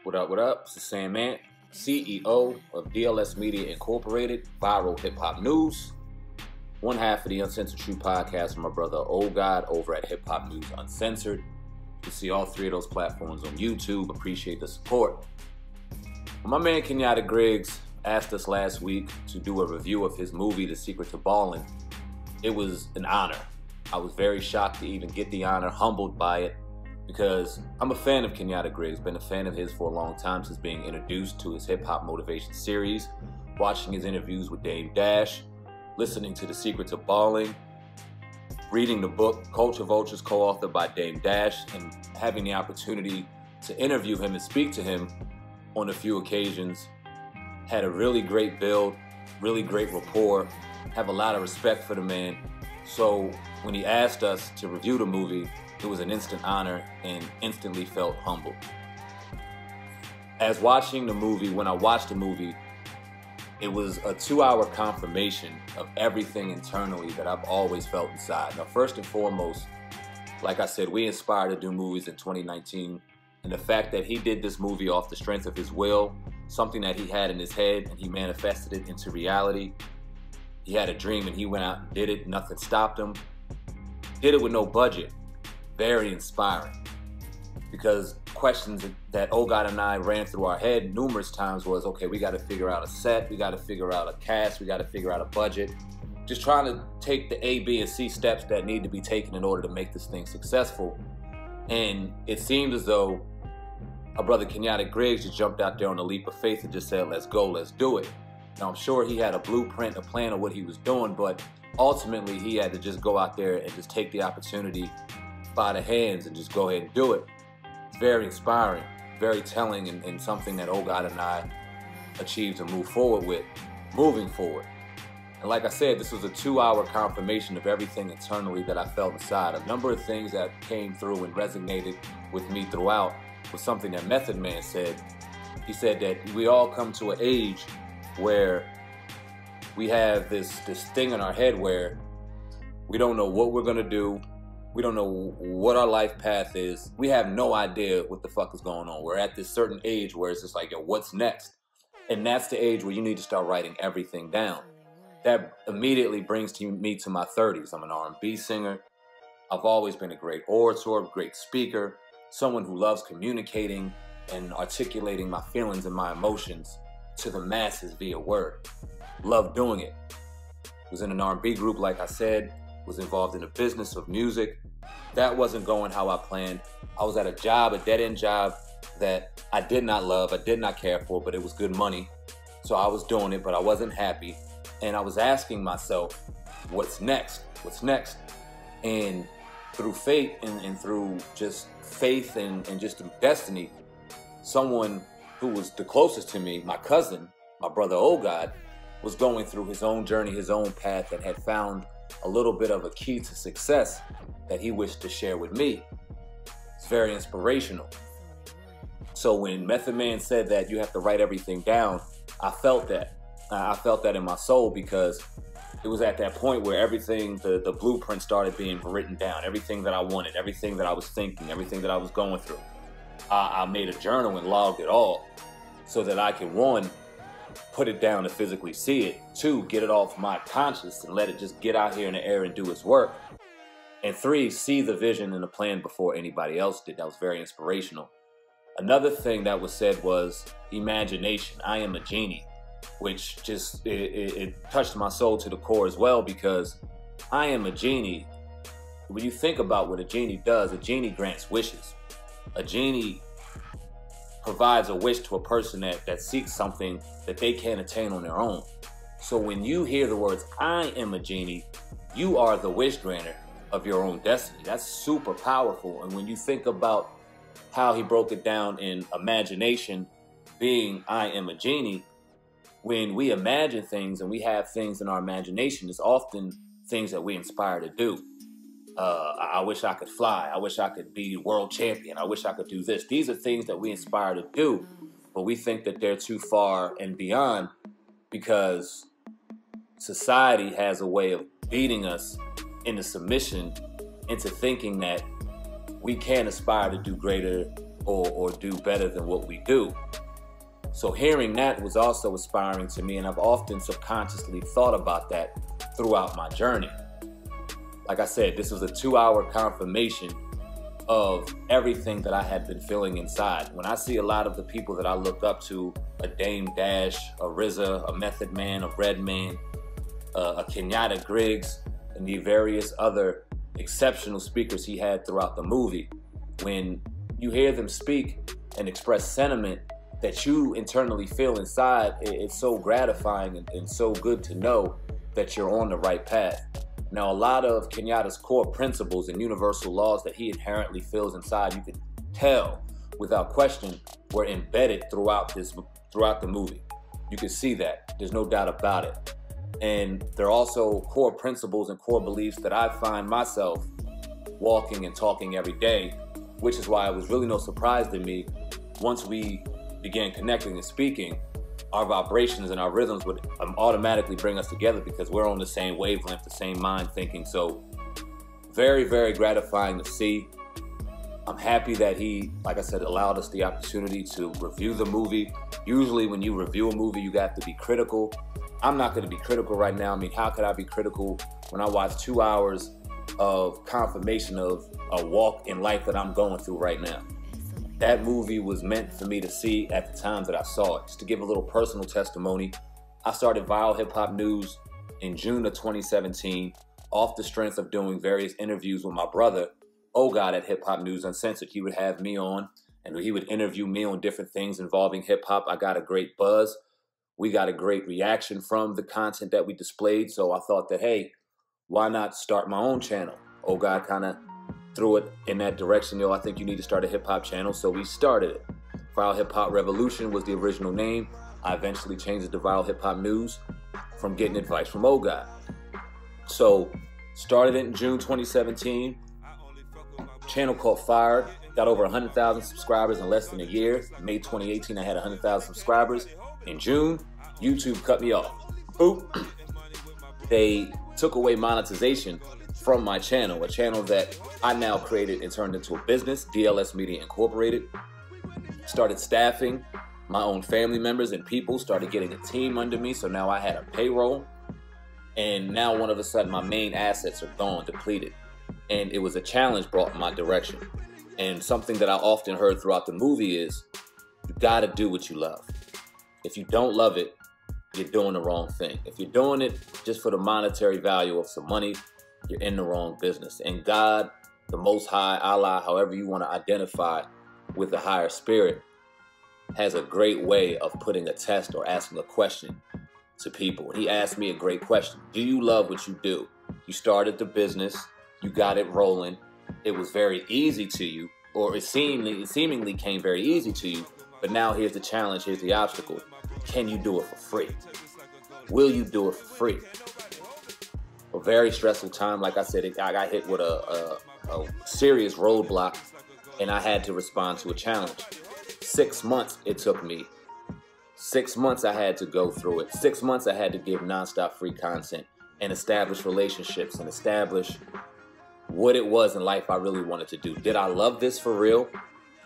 What up, what up? It's SamAnt, CEO of DLS Media Incorporated, Viral Hip Hop News. One half of the Uncensored podcast from my brother Old God over at Hip Hop News Uncensored. You can see all three of those platforms on YouTube. Appreciate the support. My man Kenyatta Griggs asked us last week to do a review of his movie, The Secret to Ballin. It was an honor. I was very shocked to even get the honor, humbled by it, because I'm a fan of Kenyatta Griggs, been a fan of his for a long time since being introduced to his hip-hop motivation series, watching his interviews with Dame Dash, listening to The Secret to Ballin, reading the book Culture Vultures, co-authored by Dame Dash, and having the opportunity to interview him and speak to him on a few occasions. Had a really great build, really great rapport, have a lot of respect for the man. So when he asked us to review the movie, it was an instant honor and instantly felt humbled. As watching the movie, when I watched the movie, it was a 2-hour confirmation of everything internally that I've always felt inside. Now, first and foremost, like I said, we inspired to do movies in 2019. And the fact that he did this movie off the strength of his will, something that he had in his head, and he manifested it into reality. He had a dream and he went out and did it. Nothing stopped him. Did it with no budget. Very inspiring, because questions that Old God and I ran through our head numerous times was, okay, we got to figure out a set, we got to figure out a cast, we got to figure out a budget. Just trying to take the A, B, and C steps that need to be taken in order to make this thing successful. And it seemed as though our brother Kenyatta Griggs just jumped out there on a leap of faith and just said, let's go, let's do it. Now, I'm sure he had a blueprint, a plan of what he was doing, but ultimately he had to just go out there and just take the opportunity by the hands and just go ahead and do it. It's very inspiring, very telling, and something that Old God and I achieved to move forward with, moving forward. And like I said, this was a 2-hour confirmation of everything internally that I felt inside. A number of things that came through and resonated with me throughout was something that METHODMAN said. He said that we all come to an age where we have this thing in our head where we don't know what we're gonna do. We don't know what our life path is. We have no idea what the fuck is going on. We're at this certain age where it's just like, yo, what's next? And that's the age where you need to start writing everything down. That immediately brings me to my 30s. I'm an R&B singer. I've always been a great orator, great speaker, someone who loves communicating and articulating my feelings and my emotions to the masses via word. Love doing it. Was in an R&B group, like I said, was involved in the business of music. That wasn't going how I planned. I was at a job, a dead-end job that I did not love, I did not care for, but it was good money. So I was doing it, but I wasn't happy. And I was asking myself, what's next? What's next? And through fate and through just faith and just through destiny, someone who was the closest to me, my cousin, my brother Old God, was going through his own journey, his own path, and had found a little bit of a key to success that he wished to share with me. It's very inspirational. So when METHODMAN said that you have to write everything down, I felt that. I felt that in my soul, because it was at that point where everything, the blueprint started being written down. Everything that I wanted, everything that I was thinking, everything that I was going through. I made a journal and logged it all so that I could, 1, put it down to physically see it, 2, get it off my conscience and let it just get out here in the air and do its work, and 3, see the vision and the plan before anybody else did. That was very inspirational. Another thing that was said was imagination. I am a genie, which just, it touched my soul to the core as well, because I am a genie. When you think about what a genie does, a genie grants wishes. A genie provides a wish to a person that seeks something that they can't attain on their own. So when you hear the words, I am a genie, you are the wish granter of your own destiny. That's super powerful. And when you think about how he broke it down in imagination being I am a genie, when we imagine things and we have things in our imagination, it's often things that we inspire to do. I wish I could fly. I wish I could be world champion. I wish I could do this. These are things that we inspire to do, but we think that they're too far and beyond, because society has a way of beating us into submission, into thinking that we can aspire to do greater or do better than what we do. So hearing that was also inspiring to me, and I've often subconsciously thought about that throughout my journey. Like I said, this was a 2-hour confirmation of everything that I had been feeling inside. When I see a lot of the people that I look up to, a Dame Dash, a Rza, a MethodMan, a Redman, a Kenyatta Griggs, and the various other exceptional speakers he had throughout the movie, when you hear them speak and express sentiment that you internally feel inside, it's so gratifying and so good to know that you're on the right path. Now, a lot of Kenyatta's core principles and universal laws that he inherently feels inside, you can tell without question, were embedded throughout the movie. You can see that. There's no doubt about it. And they're also core principles and core beliefs that I find myself walking and talking every day, which is why it was really no surprise to me once we began connecting and speaking, our vibrations and our rhythms would automatically bring us together because we're on the same wavelength, the same mind thinking. So very, very gratifying to see. I'm happy that he, like I said, allowed us the opportunity to review the movie. Usually when you review a movie, you have to be critical. I'm not going to be critical right now. I mean, how could I be critical when I watch 2 hours of confirmation of a walk in life that I'm going through right now? That movie was meant for me to see at the time that I saw it. Just to give a little personal testimony, I started Viral Hip Hop News in June of 2017 off the strength of doing various interviews with my brother, God at Hip Hop News Uncensored. He would have me on and he would interview me on different things involving hip hop. I got a great buzz. We got a great reaction from the content that we displayed. So I thought that, hey, why not start my own channel? God kind of threw it in that direction. Yo, I think you need to start a hip hop channel. So we started it. Viral Hip Hop Revolution was the original name. I eventually changed it to Viral Hip Hop News from getting advice from God. So started it in June 2017. Channel called Fired. Got over 100,000 subscribers in less than a year. May 2018, I had 100,000 subscribers. In June, YouTube cut me off. Boop. They took away monetization from my channel, a channel that I now created and turned into a business, DLS Media Incorporated. Started staffing my own family members and people, started getting a team under me, so now I had a payroll. And now all of a sudden my main assets are gone, depleted. And it was a challenge brought in my direction. And something that I often heard throughout the movie is, you gotta do what you love. If you don't love it, you're doing the wrong thing. If you're doing it just for the monetary value of some money, you're in the wrong business. And God, the Most High, Allah, however you want to identify with the higher spirit, has a great way of putting a test or asking a question to people. And he asked me a great question. Do you love what you do? You started the business. You got it rolling. It was very easy to you, or it seemingly came very easy to you. But now here's the challenge. Here's the obstacle. Can you do it for free? Will you do it for free? A very stressful time. Like I said, I got hit with a serious roadblock, and I had to respond to a challenge. 6 months it took me. 6 months I had to go through it. 6 months I had to give nonstop free content and establish relationships and establish what it was in life I really wanted to do. Did I love this for real?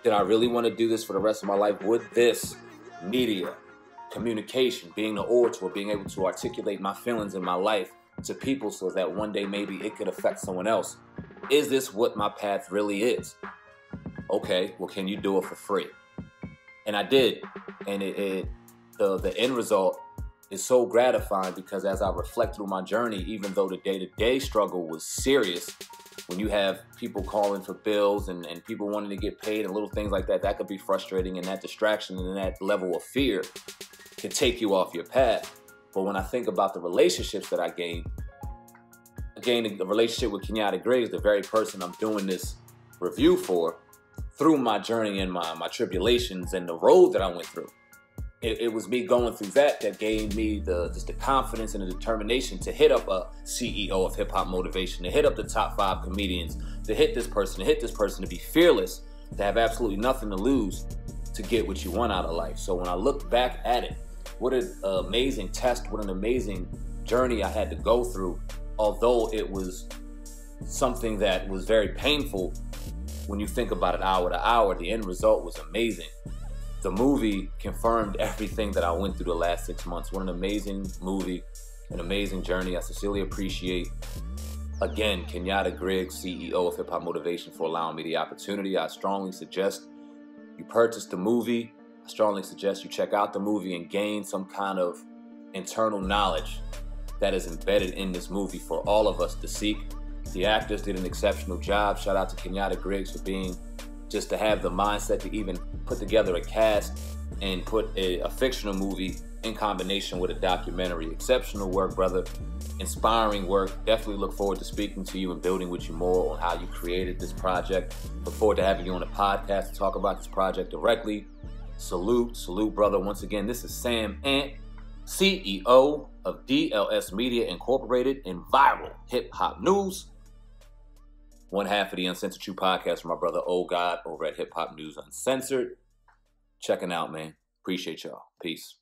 Did I really want to do this for the rest of my life? Would this media, communication, being an orator, being able to articulate my feelings in my life to people so that one day maybe it could affect someone else, is this what my path really is? Okay, well, can you do it for free? And I did. And the end result is so gratifying because as I reflect through my journey, even though the day-to-day struggle was serious, when you have people calling for bills and people wanting to get paid and little things like that, that could be frustrating, and that distraction and that level of fear can take you off your path. But when I think about the relationships that I gained a relationship with Kenyatta Griggs, the very person I'm doing this review for, through my journey and my tribulations and the road that I went through. It was me going through that gave me just the confidence and the determination to hit up a CEO of Hip Hop Motivation, to hit up the top 5 comedians, to hit this person, to be fearless, to have absolutely nothing to lose, to get what you want out of life. So when I look back at it, what an amazing test, what an amazing journey I had to go through. Although it was something that was very painful, when you think about it hour to hour, the end result was amazing. The movie confirmed everything that I went through the last 6 months. What an amazing movie, an amazing journey. I sincerely appreciate, again, Kenyatta Griggs, CEO of Hip Hop Motivation, for allowing me the opportunity. I strongly suggest you purchase the movie. I strongly suggest you check out the movie and gain some kind of internal knowledge that is embedded in this movie for all of us to seek. The actors did an exceptional job. Shout out to Kenyatta Griggs for just to have the mindset to even put together a cast and put a fictional movie in combination with a documentary. Exceptional work, brother. Inspiring work. Definitely look forward to speaking to you and building with you more on how you created this project. Look forward to having you on the podcast to talk about this project directly. Salute, brother. Once again, this is SamAnt, CEO of DLS Media Incorporated and Viral Hip Hop News. One half of the Uncensored True podcast from my brother Oh God over at Hip Hop News Uncensored. Checking out, man. Appreciate y'all. Peace.